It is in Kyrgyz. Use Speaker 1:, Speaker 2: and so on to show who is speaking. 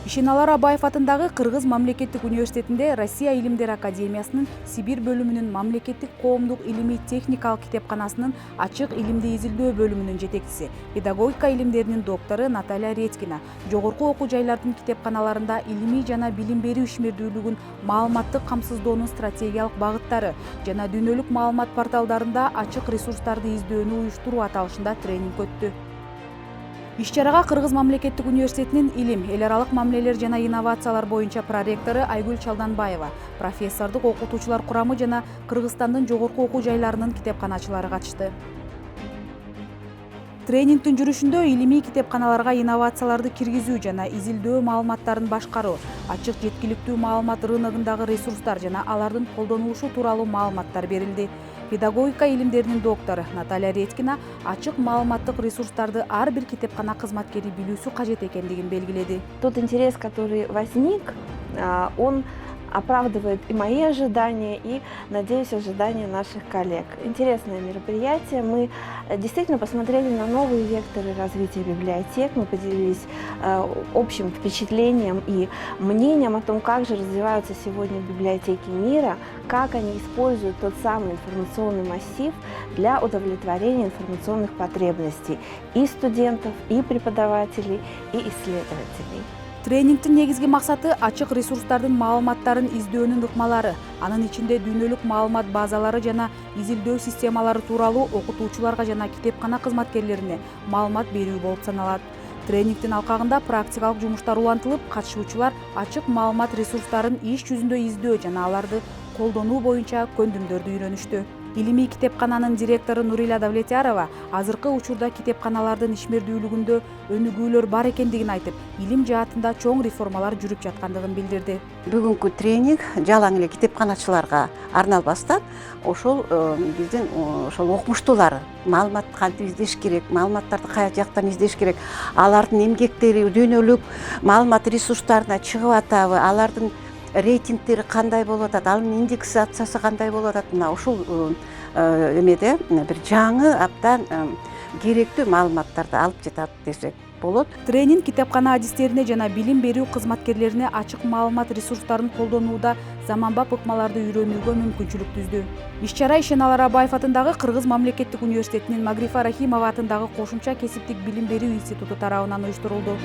Speaker 1: Ишеналы Абаев атындагы Кыргыз мамлекеттик университетинде Россия Илимдер академиясынын Сибирь бөлүмүнүн мамлекеттик коомдук илимий техникалык китепканасынын ачык илимди изилдөө бөлүмүнүн жетекчиси, педагогика илимдеринин доктору Наталья Редькина жогорку окуу жайлардын китепканаларында илимий жана билим берүү ишмердүүлүгүн маалыматтык камсыздоонун стратегиялык багыттары жана дүйнөлүк маалымат порталдарында ачык ресурстарды издөөнү уюштуруу аталышында тренинг өттү. Иш-чарага Кыргыз мамлекеттик университетинин илим, эл аралык мамилелер жана инновациялар боюнча проректору Айгүл Чалданбаева, профессордук окутуучулар курамы жана Кыргызстандын жогорку окуу жайларынын китепканачылары катышты. Тренингдин жүрүшүндө илимий китепканаларга инновацияларды киргизүү жана изилдөө маалыматтарын башкаруу, ачык жеткиликтүү маалымат рыногундагы ресурстар жана алардын колдонулушу тууралуу маалыматтар берилди. Педагогика илимдеринин доктору Наталья Редькина ачык маалыматтык ресурстарды ар бир китепкана кызматкери билүүсү кажет экендигин белгиледи.
Speaker 2: Тот интерес, который возник, он оправдывает и мои ожидания, и, надеюсь, ожидания наших коллег. Интересное мероприятие. Мы действительно посмотрели на новые векторы развития библиотек, мы поделились общим впечатлением и мнением о том, как же развиваются сегодня библиотеки мира, как они используют тот самый информационный массив для удовлетворения информационных потребностей и студентов, и преподавателей, и исследователей.
Speaker 1: Тренингдин негизги максаты ачык ресурстардын маалыматтарын издөөнүн ыкмалары, анын ичинде дүйнөлүк маалымат базалары жана изилдөө системалары тууралуу окутуучуларга жана китепкана кызматкерлерине маалымат берүү болуп саналат. Тренингдин алкагында практикалык жумуштар улантылып, катышуучулар ачык маалымат ресурстарын иш жүзүндө издөө жана аларды колдонуу боюнча көндүмдөрдү үйрөнүштү. Илимий китепкананын директору Нурила Давлетярова азыркы учурда китепканалардын ишмердүүлүгүндө өнүгүүлөр бар экендигин айтып, илим жаатында чоң реформалар жүрүп жаткандыгын билдирди.
Speaker 3: Бүгүнкү тренинг жалаң эле китепканачыларга арналбастан, ошол биздин ошол окумуштуулар маалымат кантип издеш керек, маалыматтарды кая жактан издеш керек, алардын эмгектери дүйнөлүк маалымат ресурстарына чыгып атабы, алардын рейтингтери кандай болуп атат, анын индексациясы кандай болуп атат, мына ушул эмеде бир жаңы абдан керектүү маалыматтарды алып жатат десек болот.
Speaker 1: Тренинг китепкана адистерине жана билим берүү кызматкерлерине ачык маалымат ресурстарын колдонууда заманбап ыкмаларды үйрөнүүгө мүмкүнчүлүк түздү. Иш-чара Ишеналы Абаев атындагы Кыргыз мамлекеттик университетинин Магрифа Рахимова атындагы Кошумча кесиптик билим берүү институту тарабынан уюштурулду.